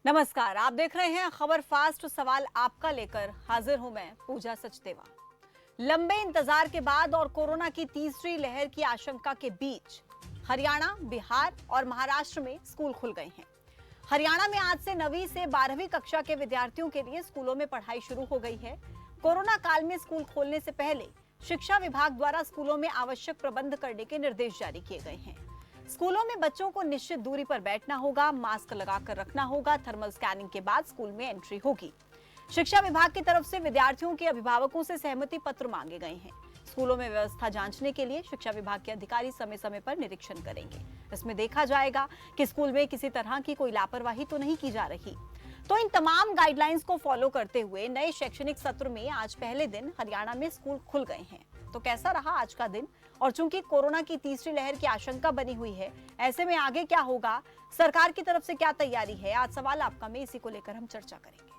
नमस्कार, आप देख रहे हैं खबर फास्ट। सवाल आपका लेकर हाजिर हूं मैं पूजा सचदेवा। लंबे इंतजार के बाद और कोरोना की तीसरी लहर की आशंका के बीच हरियाणा, बिहार और महाराष्ट्र में स्कूल खुल गए हैं। हरियाणा में आज से 9वीं से 12वीं कक्षा के विद्यार्थियों के लिए स्कूलों में पढ़ाई शुरू हो गई है। कोरोना काल में स्कूल खोलने से पहले शिक्षा विभाग द्वारा स्कूलों में आवश्यक प्रबंध करने के निर्देश जारी किए गए हैं। स्कूलों में बच्चों को निश्चित दूरी पर बैठना होगा, मास्क लगाकर रखना होगा, थर्मल स्कैनिंग के बाद स्कूल में एंट्री होगी। शिक्षा विभाग की तरफ से विद्यार्थियों के अभिभावकों से सहमति पत्र मांगे गए हैं। स्कूलों में व्यवस्था जांचने के लिए शिक्षा विभाग के अधिकारी समय समय पर निरीक्षण करेंगे। इसमें देखा जाएगा कि स्कूल में किसी तरह की कोई लापरवाही तो नहीं की जा रही। तो इन तमाम गाइडलाइंस को फॉलो करते हुए नए शैक्षणिक सत्र में आज पहले दिन हरियाणा में स्कूल खुल गए हैं। तो कैसा रहा आज का दिन? और चूंकि कोरोना की तीसरी लहर की आशंका बनी हुई है, ऐसे में आगे क्या होगा, सरकार की तरफ से क्या तैयारी है, आज सवाल आपका में इसी को लेकर हम चर्चा करेंगे।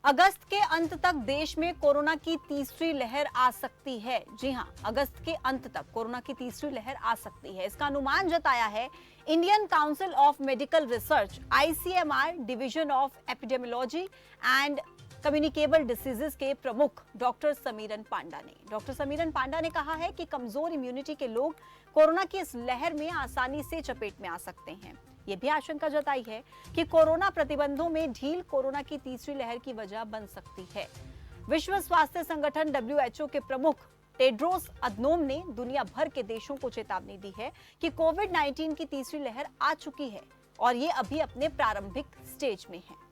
अगस्त के अंत तक देश में कोरोना की तीसरी लहर आ सकती है। जी हां, अगस्त के अंत तक कोरोना की तीसरी लहर आ सकती है, इसका अनुमान जताया है Indian council of medical research ICMR division of epidemiology and communicable diseases के प्रमुख डॉक्टर समीरन पांडा ने। डॉक्टर समीरन पांडा ने कहा है कि कमजोर इम्यूनिटी के लोग कोरोना की इस लहर में आसानी से चपेट में आ सकते हैं। ये भी आशंका जताई है कि कोरोना प्रतिबंधों में ढील कोरोना की तीसरी लहर की वजह बन सकती है। विश्व स्वास्थ्य संगठन डब्ल्यूएचओ के प्रमुख टेड्रोस अधनोम ने दुनिया भर के देशों को चेतावनी दी है कि कोविड-19 की तीसरी लहर आ चुकी है और ये अभी अपने प्रारंभिक स्टेज में है।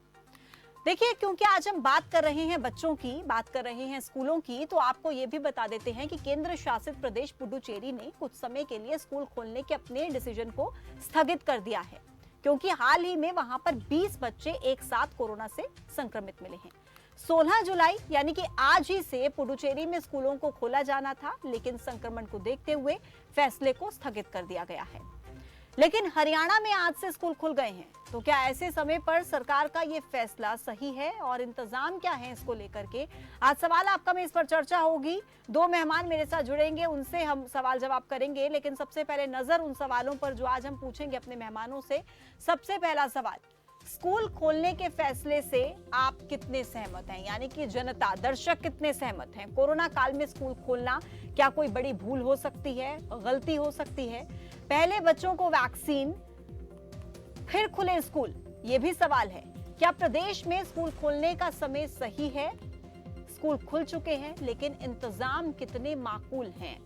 देखिए, क्योंकि आज हम बात कर रहे हैं बच्चों की, बात कर रहे हैं स्कूलों की, तो आपको ये भी बता देते हैं कि केंद्र शासित प्रदेश पुडुचेरी ने कुछ समय के लिए स्कूल खोलने के अपने डिसीजन को स्थगित कर दिया है, क्योंकि हाल ही में वहां पर 20 बच्चे एक साथ कोरोना से संक्रमित मिले हैं। 16 जुलाई यानी कि आज ही से पुडुचेरी में स्कूलों को खोला जाना था, लेकिन संक्रमण को देखते हुए फैसले को स्थगित कर दिया गया है। लेकिन हरियाणा में आज से स्कूल खुल गए हैं, तो क्या ऐसे समय पर सरकार का ये फैसला सही है और इंतजाम क्या है इसको लेकर के आज सवाल आपका में इस पर चर्चा होगी। दो मेहमान मेरे साथ जुड़ेंगे, उनसे हम सवाल जवाब करेंगे, लेकिन सबसे पहले नजर उन सवालों पर जो आज हम पूछेंगे अपने मेहमानों से। सबसे पहला सवाल, स्कूल खोलने के फैसले से आप कितने सहमत हैं? यानी कि जनता, दर्शक कितने सहमत हैं? कोरोना काल में स्कूल खोलना क्या कोई बड़ी भूल हो सकती है, गलती हो सकती है? पहले बच्चों को वैक्सीन, फिर खुले स्कूल, ये भी सवाल है। क्या प्रदेश में स्कूल खोलने का समय सही है? स्कूल खुल चुके हैं, लेकिन इंतजाम कितने माकूल हैं?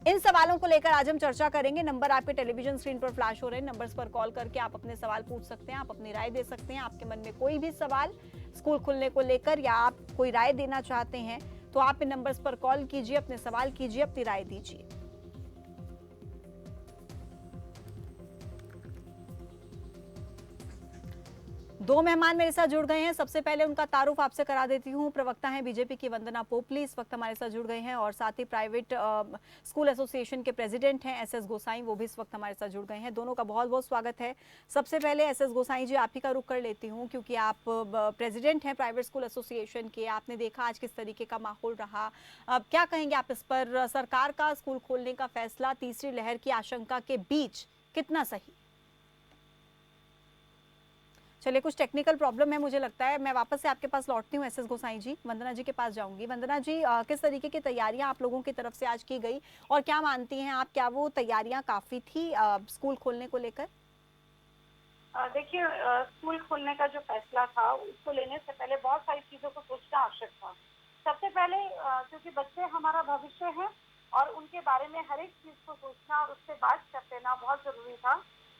इन सवालों को लेकर आज हम चर्चा करेंगे। नंबर आपके टेलीविजन स्क्रीन पर फ्लैश हो रहे हैं, नंबर्स पर कॉल करके आप अपने सवाल पूछ सकते हैं, आप अपनी राय दे सकते हैं। आपके मन में कोई भी सवाल स्कूल खुलने को लेकर या आप कोई राय देना चाहते हैं तो आप इन नंबर्स पर कॉल कीजिए, अपने सवाल कीजिए, अपनी राय दीजिए। दो मेहमान मेरे साथ जुड़ गए हैं। सबसे पहले उनका तारुफ आपसे करा देती हूँ। प्रवक्ता हैं बीजेपी की वंदना पोपली, इस वक्त हमारे साथ जुड़ गए हैं, और साथ ही प्राइवेट स्कूल एसोसिएशन के प्रेसिडेंट हैं एसएस गोसाई, वो भी इस वक्त हमारे साथ जुड़ गए हैं। दोनों का बहुत बहुत स्वागत है। सबसे पहले एसएस गोसाई जी, आप ही का रुख कर लेती हूँ, क्योंकि आप प्रेसिडेंट हैं प्राइवेट स्कूल एसोसिएशन के। आपने देखा आज किस तरीके का माहौल रहा, अब क्या कहेंगे आप इस पर? सरकार का स्कूल खोलने का फैसला तीसरी लहर की आशंका के बीच कितना सही? चलिए, कुछ टेक्निकल प्रॉब्लम है मुझे लगता है। मैं वापस से आपके पास लौटती हूँ एसएस गोसाई जी, वंदना जी के पास जाऊंगी। वंदना जी, किस तरीके की तैयारियां आप लोगों की तरफ से आज की गई और क्या मानती हैं आप, क्या वो तैयारियां काफी थी स्कूल खोलने को लेकर? देखिए, स्कूल खोलने का जो फैसला था उसको लेने से पहले बहुत सारी चीजों को सोचना आवश्यक था। सबसे पहले क्योंकि बच्चे हमारा भविष्य है और उनके बारे में हर एक चीज को सोचना और उससे बात कर लेना बहुत जरूरी था।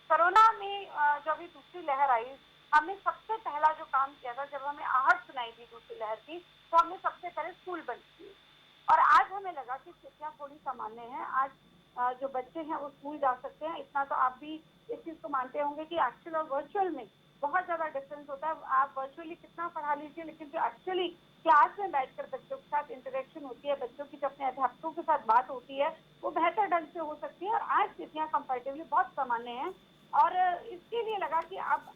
कोरोना में जो अभी दूसरी लहर आई, हमने सबसे पहला जो काम किया था, जब हमें आहट सुनाई दी दूसरी लहर की, तो हमने सबसे पहले स्कूल बंद किए। और आज हमें लगा कि स्थितियां थोड़ी सामान्य हैं। आज जो बच्चे हैं वो स्कूल जा सकते हैं। इतना तो आप भी इस चीज को मानते होंगे कि एक्चुअल और वर्चुअल में बहुत ज्यादा डिफरेंस होता है। आप वर्चुअली कितना पढ़ा लीजिए, लेकिन जो एक्चुअली क्लास में बैठकर बच्चों के साथ इंटरेक्शन होती है, बच्चों की जो अपने अध्यापकों के साथ बात होती है, वो बेहतर ढंग से हो सकती है। और आज स्थितियां कंपैरेटिवली बहुत सामान्य हैं और इसके लिए लगा कि अब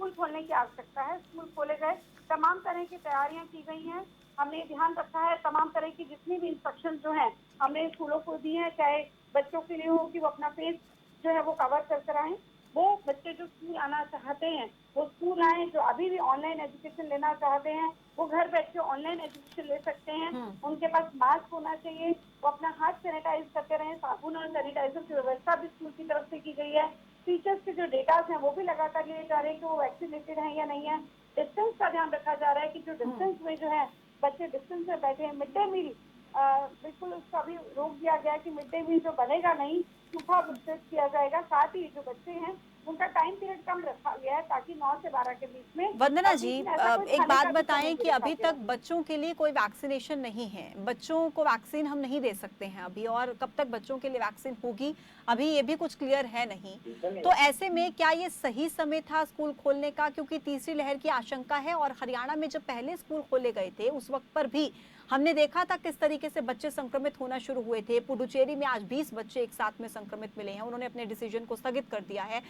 स्कूल खोलने की आवश्यकता है। स्कूल खोले गए, तमाम तरह की तैयारियां की गई हैं। हमने ध्यान रखा है तमाम तरह की जितनी भी इंस्ट्रक्शन जो हैं हमने स्कूलों को दी हैं, चाहे बच्चों के लिए हो कि वो अपना फेस जो है वो कवर कर कर आए। वो बच्चे जो स्कूल आना चाहते हैं वो स्कूल आए, जो अभी भी ऑनलाइन एजुकेशन लेना चाहते हैं वो घर बैठ के ऑनलाइन एजुकेशन ले सकते हैं। उनके पास मास्क होना चाहिए, वो अपना हाथ सैनिटाइज करते रहें। साबुन और सैनिटाइजर की व्यवस्था भी स्कूल की तरफ से की गई है। टीचर्स के जो डेटाज हैं वो भी लगातार लिए जा रहे हैं कि वो वैक्सीनेटेड हैं या नहीं है। डिस्टेंस का ध्यान रखा जा रहा है कि जो डिस्टेंस में जो है बच्चे डिस्टेंस में बैठे हैं। मिड डे मील बिल्कुल उसका भी रोक दिया गया है कि मिड डे मील जो बनेगा नहीं, सूखा वितरित किया जाएगा। साथ ही जो बच्चे हैं उनका टाइम पीरियड कम रखा गया है ताकि 9 से 12 के बीच में। वंदना जी, बीच में ऐसा कोई एक खाने बात का भी समय बताएं नहीं कि रखा अभी गया। तक बच्चों के लिए कोई वैक्सीनेशन नहीं है, बच्चों को वैक्सीन हम नहीं दे सकते हैं अभी, और कब तक बच्चों के लिए वैक्सीन होगी अभी ये भी कुछ क्लियर है नहीं। तो ऐसे में क्या ये सही समय था स्कूल खोलने का, क्योंकि तीसरी लहर की आशंका है, और हरियाणा में जब पहले स्कूल खोले गए थे उस वक्त पर भी हमने देखा था किस तरीके से बच्चे संक्रमित होना शुरू हुए थे। पुडुचेरी में आज 20 बच्चे एक साथ में संक्रमित मिले हैं, उन्होंने अपने डिसीजन को स्थगित कर दिया है।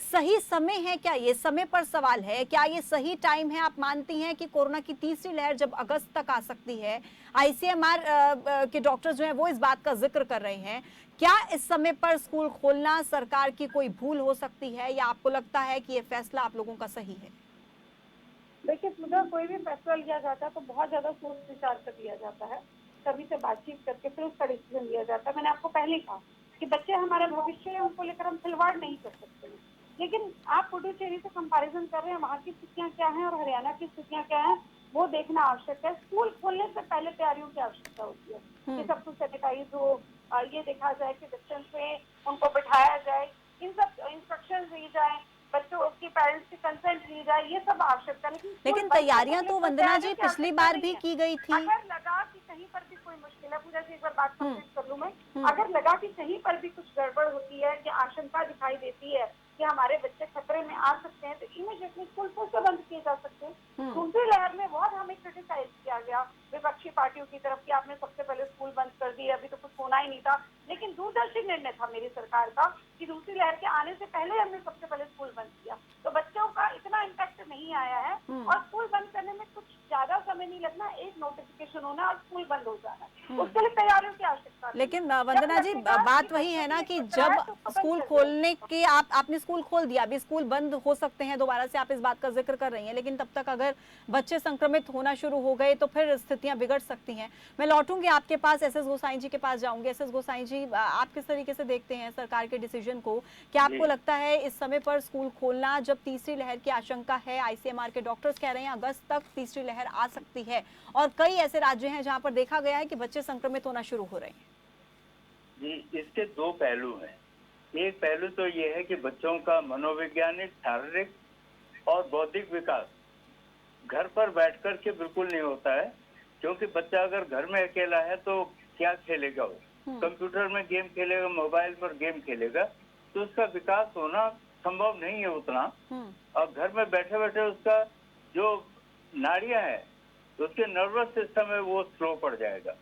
सही समय है क्या, ये समय पर सवाल है, क्या ये सही टाइम है? आप मानती हैं कि कोरोना की तीसरी लहर जब अगस्त तक आ सकती है, आईसीएमआर के डॉक्टर्स जो हैं वो इस बात का जिक्र कर रहे हैं, क्या इस समय पर स्कूल खोलना सरकार की कोई भूल हो सकती है, या आपको लगता है कि ये फैसला आप लोगों का सही है? देखिए सुधा, कोई भी फैसला लिया जाता है तो बहुत ज्यादा सोच विचार कर लिया जाता है, सभी से बातचीत करके फिर उसका डिसीजन लिया जाता है। मैंने आपको पहले कहा कि बच्चे हमारा भविष्य है, उनको लेकर हम खिलवाड़ नहीं कर सकते हैं। लेकिन आप पुडुचेरी से कंपैरिजन कर रहे हैं, वहाँ की स्थितियां क्या हैं और हरियाणा की स्थितियां क्या हैं वो देखना आवश्यक है। स्कूल खोलने से पहले तैयारियों की आवश्यकता होती है कि सब कुछ सैनिटाइज हो, ये देखा जाए कि डिस्टेंस में उनको बिठाया जाए, इन सब इंस्ट्रक्शन दी जाए, बच्चों की पेरेंट्स की कंसेंट ली जाए, ये सब आवश्यकता है। लेकिन तैयारियां तो वंदना जी पिछली बार भी की गई थी। अगर लगा कि कहीं पर भी कोई मुश्किल है, पूजा जी एक बार बात कंप्लीट कर लूं मैं। हम्म। अगर लगा कि कहीं पर भी कुछ गड़बड़ होती है कि आशंका दिखाई देती है कि हमारे बच्चे खतरे में आ सकते हैं, तो इमीडिएटली स्कूल फिर से बंद किए जा सकते हैं। दूसरी लहर में बहुत हमें क्रिटिसाइज किया गया विपक्षी पार्टियों की तरफ कि आपने सबसे पहले स्कूल बंद कर दिए, अभी तो कुछ होना ही नहीं था। लेकिन दूरदर्शी निर्णय था मेरी सरकार का कि दूसरी लहर के आने से पहले हमने सबसे पहले स्कूल बंद किया, तो बच्चों का इतना इम्पैक्ट नहीं आया है। और स्कूल बंद करने में कुछ ज्यादा समय नहीं लगना, एक नोटिफिकेशन होना और स्कूल बंद हो जाना, उसके लिए तैयारियों की आवश्यकता नहीं। लेकिन वंदना जी, बात वही है ना कि जब स्कूल खोलने के आपने स्कूल खोल दिया, अभी स्कूल बंद हो सकते हैं दोबारा से, आप इस बात का जिक्र कर रही हैं, लेकिन तब तक अगर बच्चे संक्रमित होना शुरू हो गए तो फिर स्थितियां बिगड़ सकती हैं। मैं लौटूंगी आपके पास, एसएस गोसाई जी के पास जाऊंगी। एसएस गोसाई जी, आप किस तरीके से देखते हैं सरकार के डिसीजन को? क्या आपको लगता है इस समय पर स्कूल खोलना, जब तीसरी लहर की आशंका है, आईसीएमआर के डॉक्टर्स कह रहे हैं अगस्त तक तीसरी लहर आ सकती है, और कई ऐसे राज्य हैं जहां पर देखा गया है कि बच्चे संक्रमित होना शुरू हो रहे हैं? जी, इसके दो पहलू हैं। एक पहलू तो ये है कि बच्चों का मनोवैज्ञानिक, शारीरिक और बौद्धिक विकास घर पर बैठकर के बिल्कुल नहीं होता है, क्योंकि बच्चा अगर घर में अकेला है तो क्या खेलेगा? वो कंप्यूटर में गेम खेलेगा, मोबाइल पर गेम खेलेगा, तो उसका विकास होना संभव नहीं है उतना। और घर में बैठे बैठे उसका जो नाड़ियां है, उसके नर्वस सिस्टम है, वो स्लो पड़ जाएगा।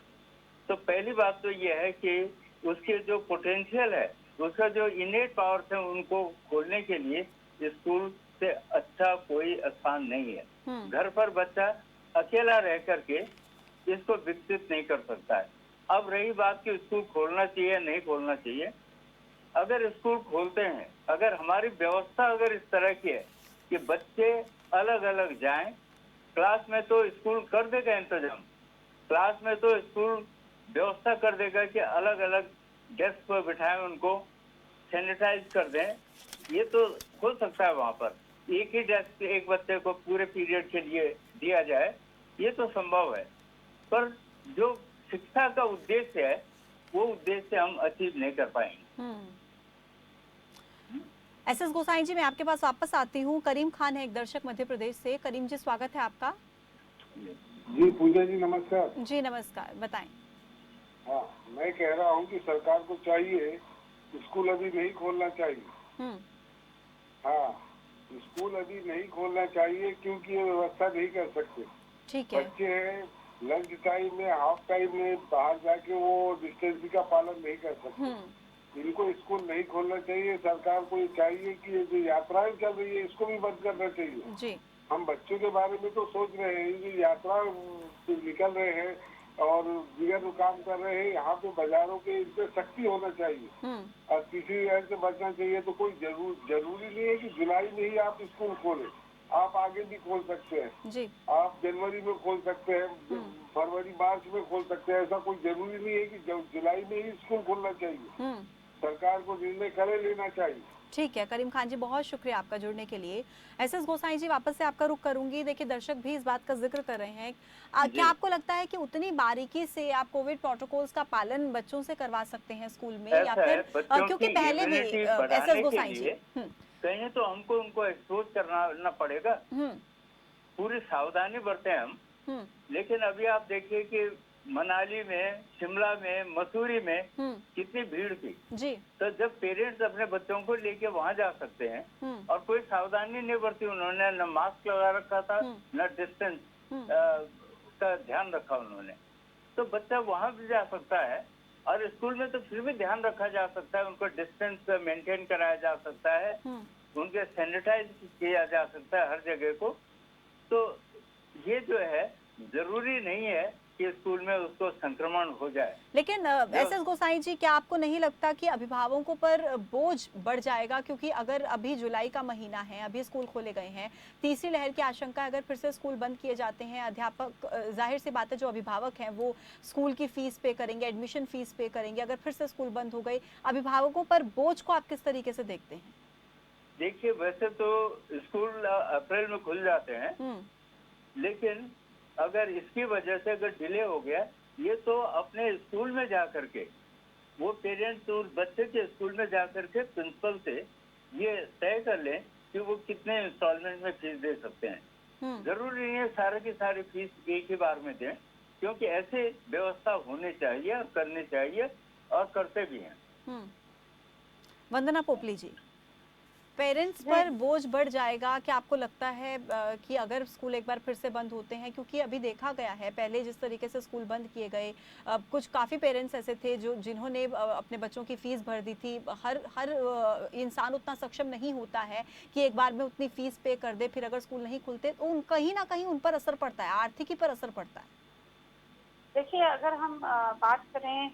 तो पहली बात तो ये है कि उसके जो पोटेंशियल है, उसका जो इनेट पावर्स है, उनको खोलने के लिए स्कूल से अच्छा कोई स्थान नहीं है। घर पर बच्चा अकेला रह करके इसको विकसित नहीं कर सकता है। अब रही बात कि स्कूल खोलना चाहिए नहीं खोलना चाहिए, अगर स्कूल खोलते हैं, अगर हमारी व्यवस्था अगर इस तरह की है कि बच्चे अलग अलग जाएं, क्लास में तो स्कूल कर देगा इंतजाम, क्लास में तो स्कूल व्यवस्था कर देगा कि अलग अलग डेस्क पर बिठाएं, उनको सैनिटाइज कर दें, ये तो हो सकता है। वहां पर एक ही डेस्क एक बच्चे को पूरे पीरियड के लिए दिया जाए, ये तो संभव है। पर जो शिक्षा का उद्देश्य है, वो उद्देश्य हम अचीव नहीं कर पाएंगे। एसएस गोसाई जी, मैं आपके पास वापस आती हूँ। करीम खान है एक दर्शक मध्य प्रदेश से। करीम जी, स्वागत है आपका। जी पूजा जी नमस्कार। जी नमस्कार, बताएं। हाँ, मैं कह रहा हूँ कि सरकार को चाहिए स्कूल अभी नहीं खोलना चाहिए। हाँ, स्कूल अभी नहीं खोलना चाहिए क्योंकि ये व्यवस्था नहीं कर सकते। ठीक है। बच्चे हैं, लंच टाइम में, हाफ टाइम में बाहर जाके वो डिस्टेंस का पालन नहीं कर सकते। इनको स्कूल नहीं खोलना चाहिए। सरकार को ये चाहिए कि ये जो यात्राएं चल रही है इसको भी बंद करना चाहिए। जी। हम बच्चों के बारे में तो सोच रहे हैं, जो यात्रा निकल रहे हैं और बिगड़ काम कर रहे हैं, यहाँ पे बाजारों के इन पे सख्ती होना चाहिए और किसी लहर से बचना चाहिए। तो कोई जरूरी नहीं है कि जुलाई में ही आप स्कूल खोलें, आप आगे भी खोल सकते हैं। जी। आप जनवरी में खोल सकते हैं, फरवरी मार्च में खोल सकते हैं। ऐसा कोई जरूरी नहीं है कि जुलाई में ही स्कूल खोलना चाहिए। सरकार को निर्णय करे लेना चाहिए। ठीक है करीम खान जी, बहुत शुक्रिया आपका जुड़ने के लिए। एसएस गोसाई जी, वापस से आपका रुख करूंगी। देखिए दर्शक भी इस बात का जिक्र कर रहे हैं, क्या आपको लगता है कि उतनी बारीकी से आप कोविड प्रोटोकॉल्स का पालन बच्चों से करवा सकते हैं स्कूल में, या ऐसा है, फिर बच्चों क्योंकि की पहले भी immunity एसएस बढ़ाने के गोसाई जी। लिए कहीं तो हमको उनको एक्सपोज करना पड़ेगा। पूरी सावधानी बरतें हम। लेकिन अभी आप देखिए कि मनाली में, शिमला में, मसूरी में कितनी भीड़ थी जी। तो जब पेरेंट्स अपने बच्चों को लेके वहां जा सकते हैं और कोई सावधानी नहीं बरती, उन्होंने न मास्क लगा रखा था न डिस्टेंस का ध्यान रखा उन्होंने, तो बच्चा वहां भी जा सकता है। और स्कूल में तो फिर भी ध्यान रखा जा सकता है, उनको डिस्टेंस मेंटेन कराया जा सकता है, उनके सैनिटाइज किया जा सकता है हर जगह को। तो ये जो है जरूरी नहीं है कि स्कूल में उसको संक्रमण हो जाए। लेकिन एसएस गोसाई जी, क्या आपको नहीं लगता कि अभिभावकों पर बोझ बढ़ जाएगा? क्योंकि अगर अभी जुलाई का महीना है, अभी स्कूल खोले गए हैं, तीसरी लहर की आशंका है, अगर फिर से स्कूल बंद किए जाते हैं, अध्यापक जाहिर सी बात है जो अभिभावक हैं वो स्कूल की फीस पे करेंगे, एडमिशन फीस पे करेंगे। अगर फिर से स्कूल बंद हो गए, अभिभावकों पर बोझ को आप किस तरीके से देखते हैं? देखिए वैसे तो स्कूल अप्रैल में खुल जाते हैं, लेकिन अगर इसकी वजह से अगर डिले हो गया, ये तो अपने स्कूल में जा करके वो पेरेंट्स और बच्चे के स्कूल में जा करके प्रिंसिपल से ये तय कर लें कि वो कितने इंस्टॉलमेंट में फीस दे सकते हैं। जरूरी नहीं है सारे की सारी फीस एक ही बार में दें, क्योंकि ऐसे व्यवस्था होनी चाहिए और करनी चाहिए और करते भी हैं। वंदना पोपली जी, पेरेंट्स पर बोझ बढ़ जाएगा? क्या आपको लगता है कि अगर स्कूल एक बार फिर से बंद होते हैं, क्योंकि अभी देखा गया है पहले जिस तरीके से स्कूल बंद किए गए, कुछ काफ़ी पेरेंट्स ऐसे थे जिन्होंने अपने बच्चों की फीस भर दी थी। हर इंसान उतना सक्षम नहीं होता है कि एक बार में उतनी फीस पे कर दे, फिर अगर स्कूल नहीं खुलते तो कहीं ना कहीं उन पर असर पड़ता है, आर्थिकी पर असर पड़ता है। देखिए अगर हम बात करें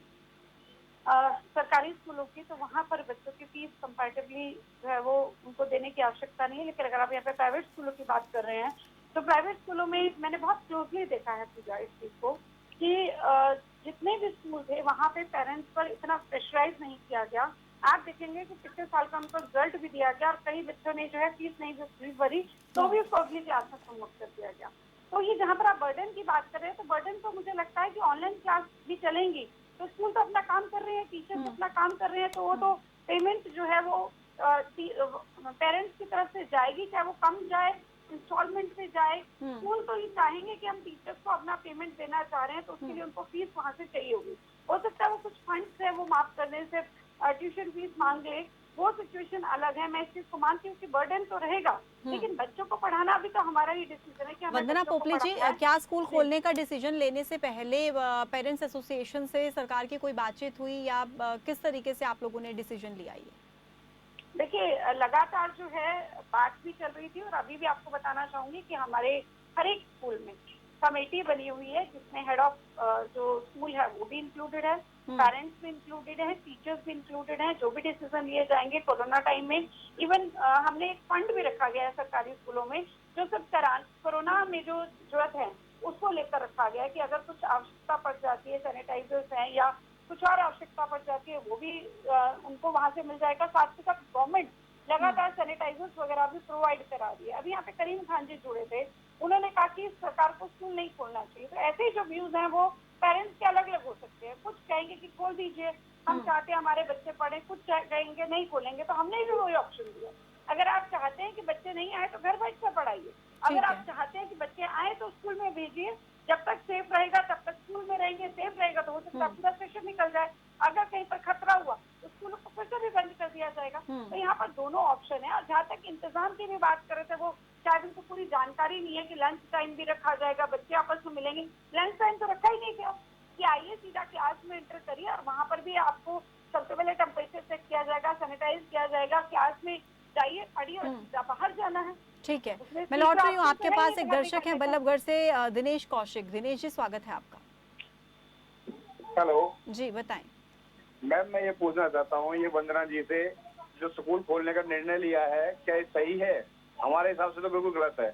सरकारी स्कूलों की, तो वहाँ पर बच्चों की फीस कंपैरेटिवली जो है वो उनको देने की आवश्यकता नहीं है। लेकिन अगर आप यहाँ पे प्राइवेट स्कूलों की बात कर रहे हैं, तो प्राइवेट स्कूलों में मैंने बहुत क्लोजली देखा है पूजा इस चीज को कि जितने भी स्कूल थे वहाँ पे पेरेंट्स पर इतना प्रेशराइज नहीं किया गया। आप देखेंगे कि पिछले साल का उनको रिजल्ट भी दिया गया और कई बच्चों ने जो है फीस नहीं भरी तो भी उसको अगली क्लास में प्रमोट कर दिया गया। तो ये जहाँ पर आप बर्डन की बात कर रहे हैं, तो बर्डन तो मुझे लगता है कि ऑनलाइन क्लास भी चलेंगी, तो स्कूल तो अपना काम कर रहे हैं, टीचर्स अपना काम कर रहे हैं, तो वो तो पेमेंट जो है वो पेरेंट्स की तरफ से जाएगी, चाहे वो कम जाए, इंस्टॉलमेंट से जाए। स्कूल तो ये चाहेंगे कि हम टीचर्स को अपना पेमेंट देना चाह रहे हैं, तो उसके लिए उनको फीस वहाँ से चाहिए होगी। हो सकता है वो कुछ फंड्स है वो माफ करने से ट्यूशन फीस मांग ले, वो सिचुएशन अलग है। मैं इस चीज को मानती हूँ कि बर्डन तो रहेगा, लेकिन बच्चों को पढ़ाना भी तो हमारा ही डिसीजन है कि हमें वंदना बच्चों को पोपली जी, पढ़ाना है। क्या स्कूल खोलने का डिसीजन लेने से पहले पेरेंट्स एसोसिएशन से सरकार की कोई बातचीत हुई, या किस तरीके से आप लोगों ने डिसीजन लिया? ये देखिए लगातार जो है बात भी चल रही थी, और अभी भी आपको बताना चाहूंगी कि हमारे हर एक स्कूल में कमेटी बनी हुई है, जिसमें हेड ऑफ जो स्कूल है वो भी इंक्लूडेड है, पेरेंट्स भी इंक्लूडेड है, टीचर्स भी इंक्लूडेड हैं। जो भी डिसीजन लिए जाएंगे कोरोना टाइम में, इवन हमने एक फंड भी रखा गया है सरकारी स्कूलों में, जो सब कोरोना में जो जरूरत है उसको लेकर रखा गया है कि अगर कुछ आवश्यकता पड़ जाती है, सैनिटाइजर्स हैं या कुछ और आवश्यकता पड़ जाती है, वो भी उनको वहां से मिल जाएगा। साथ ही साथ गवर्नमेंट लगातार सैनिटाइजर्स वगैरह भी प्रोवाइड करा रही है। अभी यहाँ पे करीम खान जी जुड़े थे, उन्होंने कहा कि सरकार को स्कूल नहीं खोलना चाहिए। तो ऐसे ही जो व्यूज हैं वो पेरेंट्स के अलग अलग हो सकते हैं। कुछ कहेंगे कि खोल दीजिए, हम चाहते हैं हमारे बच्चे पढ़े, कुछ कहेंगे नहीं खोलेंगे, तो हमने भी वही ऑप्शन दिया। अगर आप चाहते हैं कि बच्चे नहीं आए तो घर बैठ कर पढ़ाइए, अगर आप चाहते हैं कि बच्चे आए तो स्कूल में भेजिए। जब तक सेफ रहेगा तब तक स्कूल में रहेंगे, सेफ रहेगा तो हो सकता है पूरा सेशन निकल जाए। अगर कहीं पर खतरा हुआ तो स्कूलों को फिर से भी बंद कर दिया जाएगा। तो यहाँ पर दोनों ऑप्शन है। और जहाँ तक इंतजाम की भी बात कर रहे थे, वो शायद उनको पूरी जानकारी नहीं है कि लंच टाइम भी रखा जाएगा, बच्चे आपस में मिलेंगे। लंच टाइम तो रखा ही नहीं था कि आइए सीधा क्लास में एंटर करिए और वहाँ पर भी आपको सबसे पहले टेम्परेचर चेक किया जाएगा, सैनिटाइज किया जाएगा, क्लास में जाइए, पढ़िए, बाहर जाना है। ठीक है, उसमें मैं लौट रही हूँ तीसरा आपके option तो है पास। ही एक नहीं दर्शक हैं करने का। बल्लभगढ़ से, दिनेश कौशिक। दिनेश जी, स्वागत है आपका। हेलो जी बताएं। मैम, मैं ये पूछना चाहता हूँ, ये वंदना जी से, जो स्कूल खोलने का निर्णय लिया है, क्या ये सही है? हमारे हिसाब से तो बिल्कुल गलत है।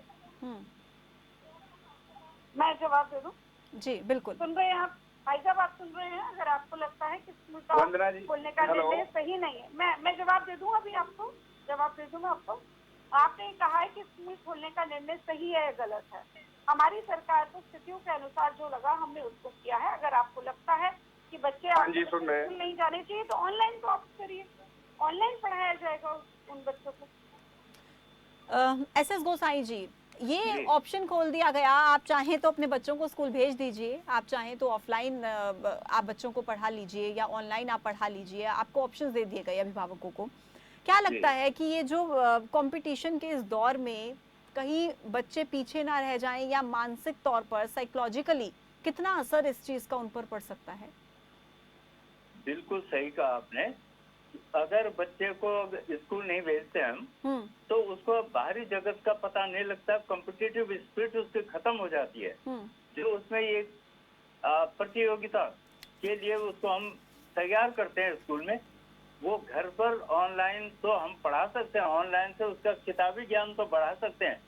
मैं जवाब दे दूं? जी बिल्कुल। सुन रहे हैं आप भाई साहब, आप सुन रहे हैं? अगर आपको लगता है कि स्कूल का वंदना जी, खोलने का हेलो। निर्णय सही नहीं है, मैं जवाब दे दूं, अभी आपको जवाब दे दूं मैं आपको। आपने कहा है कि स्कूल खोलने का निर्णय सही है या गलत है। हमारी सरकार को स्थितियों के अनुसार जो लगा हमने उसको किया है। अगर आपको लगता है कि बच्चे हाँ जी, सुन रहे हैं। स्कूल नहीं जाने चाहिए तो ऑनलाइन को ऑप्ट करिए, ऑनलाइन पढ़ाया जाएगा उन बच्चों को। एसएस गोसाई जी, ये जी। ऑप्शन खोल दिया गया, आप चाहें तो अपने बच्चों को स्कूल भेज दीजिए, आप चाहें तो ऑफलाइन आप बच्चों को पढ़ा लीजिए या ऑनलाइन आप पढ़ा लीजिए, आपको ऑप्शंस दे दिए गए अभिभावकों को। क्या लगता है कि ये जो कंपटीशन के इस दौर में कहीं बच्चे पीछे ना रह जाएं, या मानसिक तौर पर साइकोलॉजिकली कितना असर इस चीज का उन पर पड़ सकता है? बिल्कुल सही कहा आपने। अगर बच्चे को स्कूल नहीं भेजते हम, तो उसको बाहरी जगत का पता नहीं लगता, कॉम्पिटिटिव स्पिरिट उसकी खत्म हो जाती है। जो उसमें एक प्रतियोगिता के लिए उसको हम तैयार करते हैं स्कूल में, वो घर पर ऑनलाइन तो हम पढ़ा सकते हैं, ऑनलाइन से उसका किताबी ज्ञान तो बढ़ा सकते हैं,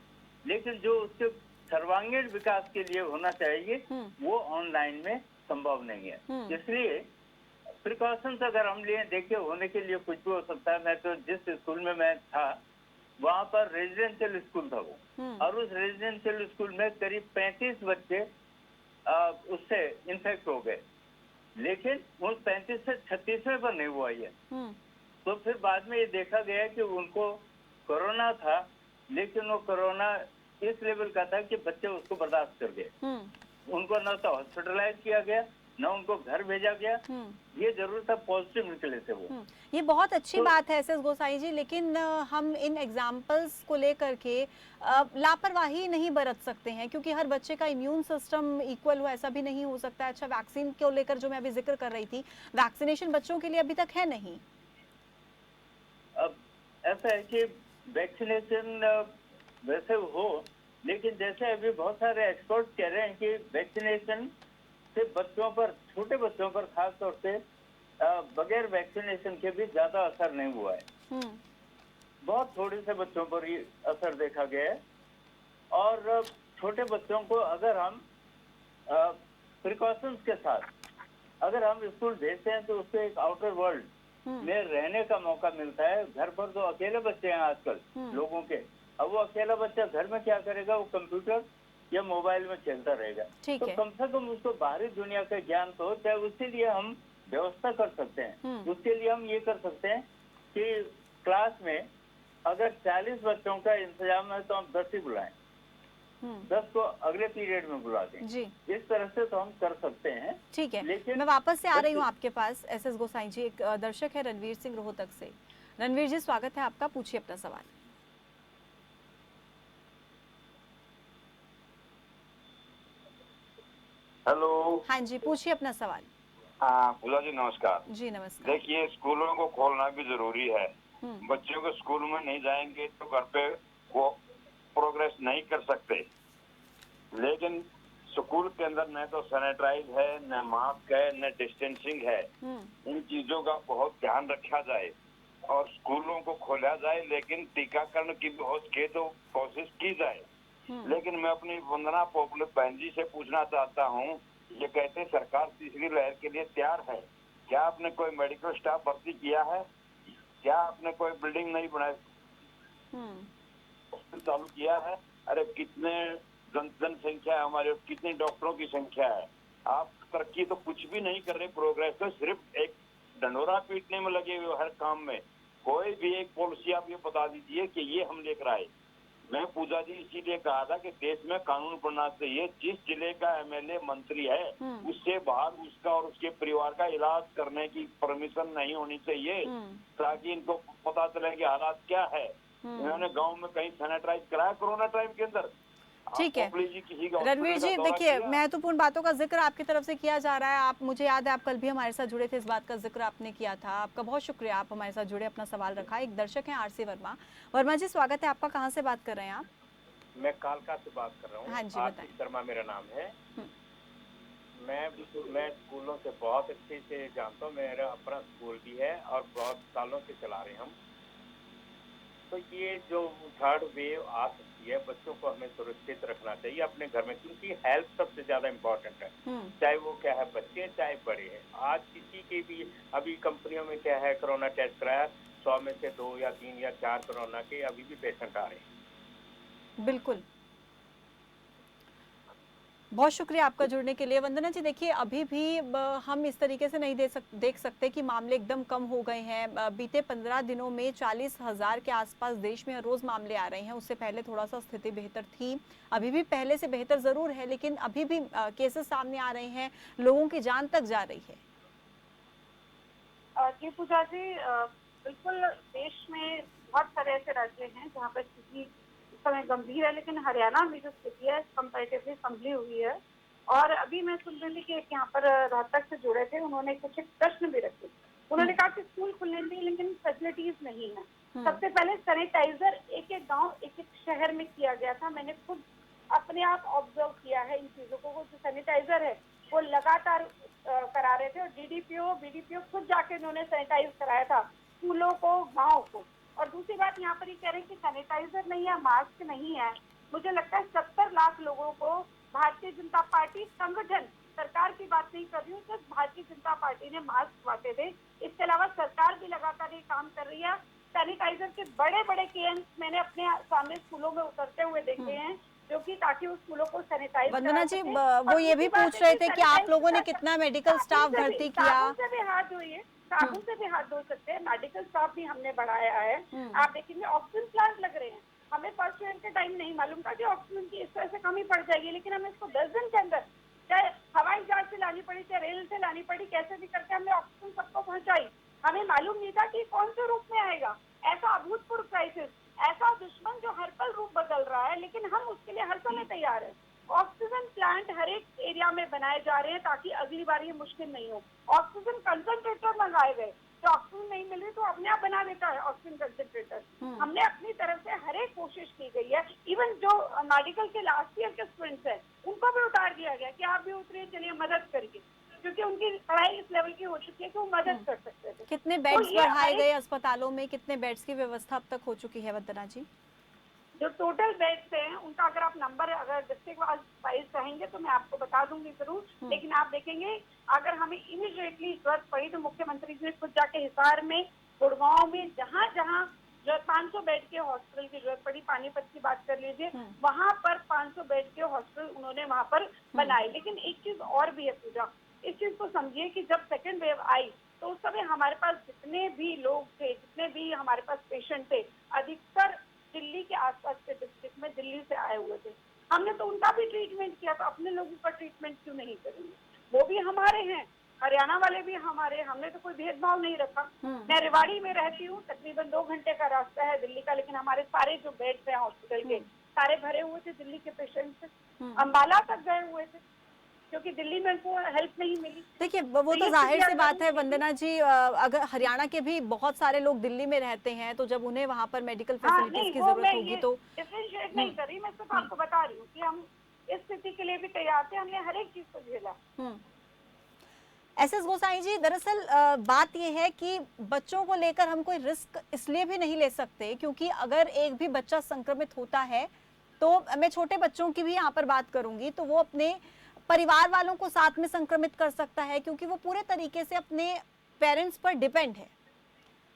लेकिन जो उसके सर्वांगीण विकास के लिए होना चाहिए वो ऑनलाइन में संभव नहीं है। इसलिए प्रिकॉशंस अगर हम लिए, देखिए होने के लिए कुछ भी हो सकता है। मैं तो जिस स्कूल में मैं था वहाँ पर रेजिडेंशियल स्कूल था वो, और उस रेजिडेंशियल स्कूल में करीब 35 बच्चे उससे इन्फेक्ट हो गए, लेकिन उन 35 से 36वें पर नहीं हुआ ये। तो फिर बाद में ये देखा गया कि उनको कोरोना था, लेकिन वो कोरोना इस लेवल का था कि बच्चे उसको बर्दाश्त कर गए। उनको न तो हॉस्पिटलाइज किया गया, न उनको घर भेजा गया। ये जरूर था पॉजिटिव निकले थे वो। ये बहुत अच्छी बात है एसएस गोसाई जी, लेकिन हम इन एग्जाम्पल्स को लेकर के लापरवाही नहीं बरत सकते हैं, क्योंकि हर बच्चे का इम्यून सिस्टम इक्वल हो ऐसा भी नहीं हो सकता। अच्छा, वैक्सीन को लेकर जो मैं अभी जिक्र कर रही थी, वैक्सीनेशन बच्चों के लिए अभी तक है नहीं। अब ऐसा है कि वैक्सीनेशन वैसे हो, लेकिन जैसे अभी बहुत सारे एक्सपर्ट कह रहे हैं कि वैक्सीनेशन से बच्चों पर, छोटे बच्चों पर खास तौर से बगैर वैक्सीनेशन के भी ज्यादा असर नहीं हुआ है। बहुत थोड़े से बच्चों पर ही असर देखा गया है। और छोटे बच्चों को अगर हम प्रिकॉशंस के साथ अगर हम स्कूल भेजते हैं तो उसको एक आउटर वर्ल्ड में रहने का मौका मिलता है। घर पर तो अकेले बच्चे हैं आजकल लोगों के, अब वो अकेला बच्चा घर में क्या करेगा? वो कंप्यूटर या मोबाइल में खेलता रहेगा। तो कम से कम उसको बाहरी दुनिया का ज्ञान तो होता है। उसके लिए हम व्यवस्था कर सकते हैं। उसके लिए हम ये कर सकते हैं कि क्लास में अगर 40 बच्चों का इंतजाम है तो हम 10 ही बुलाएं, 10 को अगले पीरियड में बुला दें। जी, इस तरह से तो हम कर सकते हैं। ठीक है, लेकिन मैं वापस से आ रही हूँ आपके पास एसएस गोसाई जी। एक दर्शक है रणवीर सिंह रोहतक से। रणवीर जी, स्वागत है आपका, पूछिए अपना सवाल। हेलो। हाँ जी, पूछिए अपना सवाल। हाँ फूला जी, नमस्कार। जी नमस्कार। देखिए, स्कूलों को खोलना भी जरूरी है। बच्चों को स्कूल में नहीं जाएंगे तो घर पे वो प्रोग्रेस नहीं कर सकते। लेकिन स्कूल के अंदर न तो सैनिटाइज है, न मास्क है, न डिस्टेंसिंग है। इन चीजों का बहुत ध्यान रखा जाए और स्कूलों को खोला जाए, लेकिन टीकाकरण की भी हो सके तो कोशिश की जाए। लेकिन मैं अपनी वंदना पॉपुलर बहन जी से पूछना चाहता हूँ, ये कहते सरकार तीसरी लहर के लिए तैयार है, क्या आपने कोई मेडिकल स्टाफ भर्ती किया है? क्या आपने कोई बिल्डिंग नहीं बनाई, चालू किया है? अरे कितने जनसंख्या है हमारे, कितने डॉक्टरों की संख्या है। आप तरक्की तो कुछ भी नहीं कर रहे, प्रोग्रेस तो सिर्फ एक ढंडोरा पीटने में लगे हुए हर काम में। कोई भी एक पॉलिसी आप ये बता दीजिए कि ये हम लेकर आए। मैं पूजा जी इसीलिए कहा था कि देश में कानून बनना चाहिए। जिस जिले का एमएलए मंत्री है उससे बाहर उसका और उसके परिवार का इलाज करने की परमिशन नहीं होनी चाहिए, ताकि इनको पता चले कि हालात क्या है। इन्होंने गांव में कहीं सैनिटाइज कराया कोरोना टाइम के अंदर? ठीक है जी किसी का रणवीर जी, देखिए महत्वपूर्ण बातों का जिक्र आपकी तरफ से किया जा रहा है। आप, मुझे याद है आप कल भी हमारे साथ जुड़े थे, इस बात का जिक्र आपने किया था। आपका बहुत शुक्रिया, आप हमारे साथ जुड़े, अपना सवाल रखा। एक दर्शक हैं आरसी वर्मा। वर्मा जी स्वागत है आपका, कहाँ से बात कर रहे हैं आप? मैं कालका से बात कर रहा हूँ। हाँ जी, आरती शर्मा मेरा नाम है। मैं स्कूलों से बहुत अच्छे से जानता हूँ, मेरा अपना स्कूल भी है और बहुत सालों से चला रहे हम। तो ये जो थर्ड वेव आ सकती है, बच्चों को हमें सुरक्षित रखना चाहिए अपने घर में, क्योंकि हेल्थ सबसे ज्यादा इम्पोर्टेंट है। चाहे वो क्या है, बच्चे चाहे बड़े हैं। आज किसी के भी अभी कंपनियों में क्या है, कोरोना टेस्ट कराया, 100 में से 2 या 3 या 4 कोरोना के अभी भी पेशेंट आ रहे हैं। बिल्कुल, बहुत शुक्रिया आपका जुड़ने के लिए। वंदना जी, देखिए अभी भी हम इस तरीके से नहीं देख सकते कि मामले एकदम कम हो गए हैं। बीते 15 दिनों में 40,000 के आसपास देश में रोज मामले आ रहे हैं। उससे पहले थोड़ा सा स्थिति बेहतर थी, अभी भी पहले से बेहतर जरूर है, लेकिन अभी भी केसेस सामने आ रहे हैं, लोगों की जान तक जा रही है। जी पूजा जी, बिल्कुल देश में बहुत सारे ऐसे राज्य हैं जहाँ पर स्थिति समय गंभीर है, लेकिन हरियाणा में जो स्थिति है कंपैरेटिवली संभली हुई है। और अभी मैं सुन रही थी कि एक यहाँ पर रोहतक से जुड़े थे, उन्होंने कुछ एक प्रश्न भी रखे। उन्होंने कहा कि स्कूल खुलने चाहिए लेकिन फैसिलिटीज नहीं है। सबसे पहले सैनिटाइजर एक एक गांव एक एक शहर में किया गया था। मैंने खुद अपने आप ऑब्जर्व किया है इन चीजों को। जो सैनिटाइजर है वो लगातार करा रहे थे, और बीडीपीओ खुद जाके उन्होंने सैनिटाइज कराया था स्कूलों को, गाँव को। और दूसरी बात यहाँ पर ये कह रहे हैं कि सैनिटाइजर नहीं है, मास्क नहीं है। मुझे लगता है 70 लाख लोगों को भारतीय जनता पार्टी संगठन, सरकार की बात नहीं कर रही हूँ, सिर्फ भारतीय जनता पार्टी ने मास्क बांटे थे। इसके अलावा सरकार भी लगातार ये काम कर रही है। सैनिटाइजर के बड़े बड़े केन्स मैंने अपने सामने स्कूलों में उतरते हुए देखे हैं, जो कि ताकि उस स्कूलों को सैनिटाइज। वंदना जी, वो ये भी पूछ रहे थे कि आप लोगों ने कितना मेडिकल स्टाफ भर्ती किया? साबुन से भी हाथ धोइए, साबुन से भी हाथ धो सकते हैं। मेडिकल स्टाफ भी हमने बढ़ाया है। आप देखेंगे ऑक्सीजन प्लांट लग रहे हैं। हमें फर्स्ट वेव के टाइम नहीं मालूम था कि ऑक्सीजन की इस तरह से कमी पड़ जाएगी, लेकिन हमें इसको 10 दिन के अंदर, चाहे हवाई जहाज से लानी पड़ी, चाहे रेल से लानी पड़ी, कैसे भी करके हमने ऑक्सीजन सबको पहुंचाई। हमें मालूम नहीं था कि कौन से रूप में आएगा। ऐसा अभूतपूर्व क्राइसिस, ऐसा दुश्मन जो हर पल रूप बदल रहा है, लेकिन हम उसके लिए हर समय तैयार है। ऑक्सीजन प्लांट हर एक एरिया में बनाए जा रहे हैं ताकि अगली बार ये मुश्किल नहीं हो। ऑक्सीजन कंसंट्रेटर मंगाए गए, तो ऑक्सीजन नहीं मिल रही तो अपने आप बना देता है ऑक्सीजन कंसंट्रेटर। हमने अपनी तरफ से हर एक कोशिश की गई है। इवन जो मेडिकल के लास्ट ईयर के स्टूडेंट्स हैं, उनको भी उतार दिया गया कि आप भी उतरिए, चलिए मदद करिए, क्योंकि उनकी पढ़ाई इस लेवल की हो चुकी है कि वो मदद कर सकते थे। कितने बेड्स बढ़ाए गए अस्पतालों में, कितने बेड्स की व्यवस्था अब तक हो चुकी है वंदना जी? जो टोटल बेड्स हैं उनका अगर आप नंबर अगर डिस्ट्रिक्ट वाइज कहेंगे तो मैं आपको बता दूंगी जरूर। लेकिन आप देखेंगे अगर हमें इमीडिएटली जरूरत पड़ी तो मुख्यमंत्री जी ने खुद जाके हिसार में, गुड़गांव में, जहाँ जहाँ जो 500 बेड के हॉस्पिटल की जरूरत पड़ी, पानीपत की बात कर लीजिए, वहाँ पर 500 बेड के हॉस्पिटल उन्होंने वहाँ पर बनाए। लेकिन एक चीज और भी है पूजा, इस चीज को समझिए कि जब सेकेंड वेव आई तो उस समय हमारे पास जितने भी लोग थे, जितने भी हमारे पास पेशेंट थे, अधिकतर दिल्ली के आसपास के डिस्ट्रिक्ट में दिल्ली से आए हुए थे। हमने तो उनका भी ट्रीटमेंट किया, तो अपने लोगों का ट्रीटमेंट क्यों नहीं करेंगे? वो भी हमारे हैं, हरियाणा वाले भी हमारे, हमने तो कोई भेदभाव नहीं रखा। मैं रेवाड़ी में रहती हूँ, तकरीबन 2 घंटे का रास्ता है दिल्ली का, लेकिन हमारे सारे जो बेड्स हैं हॉस्पिटल के सारे भरे हुए थे दिल्ली के पेशेंट से। अम्बाला तक गए हुए थे क्योंकि दिल्ली में उनको हेल्प नहीं मिली। देखिए वो तो जाहिर सी बात है वंदना जी, अगर हरियाणा के भी बहुत सारे लोग दिल्ली में रहते हैं, तो जब उन्हें वहाँ पर मेडिकल फैसिलिटीज की जरूरत होगी तो डिफरेंशिएट नहीं कर रही, मैं सिर्फ आपको बता रही हूँ कि हम इस स्थिति के लिए भी तैयार थे, हमने हर एक चीज को झेला। एसएस गोसाई जी, दरअसल बात यह है कि बच्चों को लेकर हम कोई रिस्क इसलिए भी नहीं ले सकते क्योंकि अगर एक भी बच्चा संक्रमित होता है तो मैं छोटे बच्चों की भी यहाँ पर बात करूंगी, तो वो अपने परिवार वालों को साथ में संक्रमित कर सकता है क्योंकि वो पूरे तरीके से अपने पेरेंट्स पर डिपेंड है।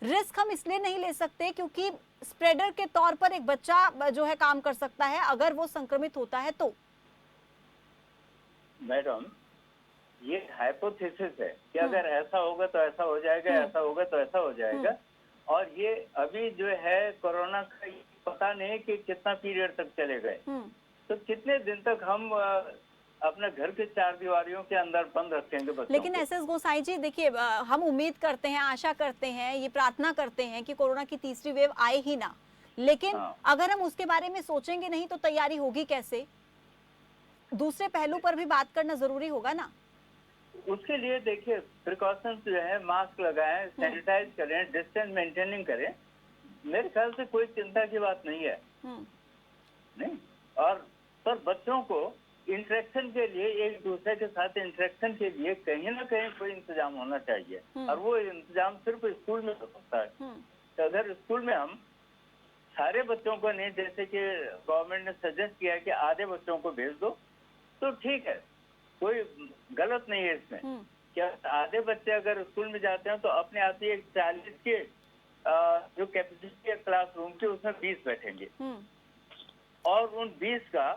रिस्क हम इसलिए नहीं ले सकते क्योंकि स्प्रेडर के तौर पर एक बच्चा जो है काम कर सकता है अगर वो संक्रमित होता है तो। मैडम, ये हाइपोथेसिस है कि अगर ऐसा होगा तो ऐसा हो जाएगा, ऐसा होगा तो ऐसा हो जाएगा, और ये अभी जो है कोरोना का पता नहीं कि कितना पीरियड तक चलेगा, तो कितने दिन तक हम अपने घर के 4 दीवारियों के अंदर बंद रखेंगे बच्चों। लेकिन एसएस गोसाई जी देखिए, हम उम्मीद करते हैं, आशा करते हैं, ये प्रार्थना करते हैं कि कोरोना की तीसरी वेव आए ही ना, लेकिन अगर हम उसके बारे में सोचेंगे नहीं तो तैयारी होगी कैसे? दूसरे पहलू पर भी बात करना जरूरी होगा ना। उसके लिए देखिए प्रिकॉशंस जो है, मास्क लगाएं, सैनिटाइज करें, डिस्टेंस मेंटेनिंग करें। मेरे ख्याल से कोई चिंता की बात नहीं है। नहीं, और पर बच्चों को इंटरेक्शन के लिए, एक दूसरे के साथ इंटरेक्शन के लिए कहीं ना कहीं कोई इंतजाम होना चाहिए, और वो इंतजाम सिर्फ स्कूल में हो सकता है। तो अगर स्कूल में हम सारे बच्चों को नहीं, जैसे कि गवर्नमेंट ने सजेस्ट किया है कि आधे बच्चों को भेज दो, तो ठीक है, कोई गलत नहीं है इसमें। क्या आधे बच्चे अगर स्कूल में जाते हैं तो अपने आप ही एक 40 के जो कैपेसिटी है क्लासरूम की, उसमें 20 बैठेंगे, और उन 20 का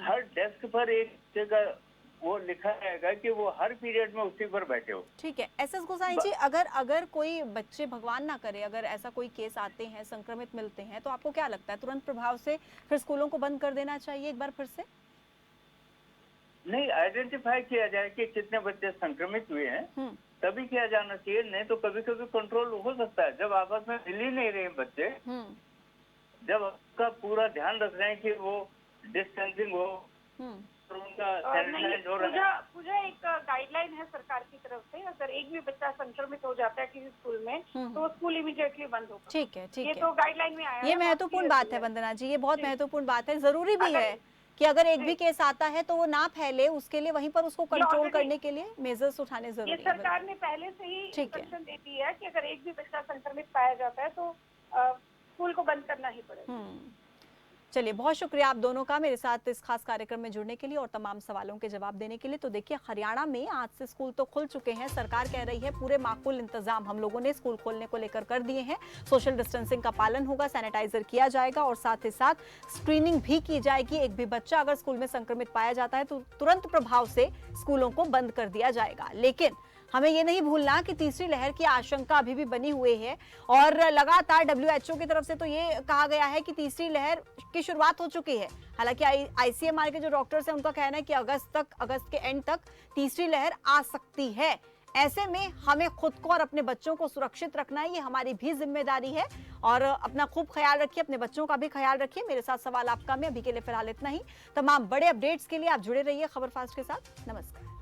हर डेस्क पर एक जगह वो लिखा रहेगा कि वो हर पीरियड में उसी पर बैठे हो। ठीक है। एसएस गोसाई जी, अगर कोई बच्चे, भगवान ना करे, अगर ऐसा कोई केस आते हैं, संक्रमित मिलते हैं, तो आपको क्या लगता है तुरंत प्रभाव से फिर स्कूलों को बंद कर देना चाहिए एक बार फिर से? नहीं, आइडेंटिफाई किया जाए कि कितने बच्चे संक्रमित हुए हैं, तभी किया जाना चाहिए। नहीं तो कभी कभी कंट्रोल हो सकता है, जब आपस में मिल ही नहीं रहे बच्चे, जब आपका पूरा ध्यान रख रहे हैं कि वो डिस्टेंसिंग हो, और उनका सैनिटाइज हो रहा है। पूजा एक गाइडलाइन है सरकार की तरफ से, अगर एक भी बच्चा संक्रमित हो जाता है किसी स्कूल में तो स्कूल इमीडिएटली बंद होगा। ठीक है, ठीक है, ये तो गाइडलाइन में आया है। ये महत्वपूर्ण बात है वंदना जी, ये बहुत महत्वपूर्ण बात है। जरूरी भी है कि अगर एक भी केस आता है तो वो ना फैले, उसके लिए वहीं पर उसको कंट्रोल करने के लिए मेजर्स उठाने जरूरी है। ये सरकार ने पहले से ही इंस्ट्रक्शन दे दी है कि अगर एक भी बच्चा संक्रमित पाया जाता है तो स्कूल को बंद करना ही पड़ेगा। चलिए, बहुत शुक्रिया आप दोनों का मेरे साथ इस खास कार्यक्रम में जुड़ने के लिए और तमाम सवालों के जवाब देने के लिए। तो देखिए, हरियाणा में आज से स्कूल तो खुल चुके हैं। सरकार कह रही है पूरे माकूल इंतजाम हम लोगों ने स्कूल खोलने को लेकर कर दिए हैं। सोशल डिस्टेंसिंग का पालन होगा, सैनिटाइजर किया जाएगा और साथ ही साथ स्क्रीनिंग भी की जाएगी। एक भी बच्चा अगर स्कूल में संक्रमित पाया जाता है तो तुरंत प्रभाव से स्कूलों को बंद कर दिया जाएगा। लेकिन हमें ये नहीं भूलना कि तीसरी लहर की आशंका अभी भी बनी हुई है और लगातार WHO की तरफ से तो ये कहा गया है कि तीसरी लहर की शुरुआत हो चुकी है। हालांकि ICMR के जो डॉक्टर्स हैं उनका कहना है कि अगस्त के एंड तक तीसरी लहर आ सकती है। ऐसे में हमें खुद को और अपने बच्चों को सुरक्षित रखना है, ये हमारी भी जिम्मेदारी है। और अपना खूब ख्याल रखिए, अपने बच्चों का भी ख्याल रखिए। मेरे साथ सवाल आपका में अभी के लिए फिलहाल इतना ही। तमाम बड़े अपडेट्स के लिए आप जुड़े रहिए खबर फास्ट के साथ। नमस्कार।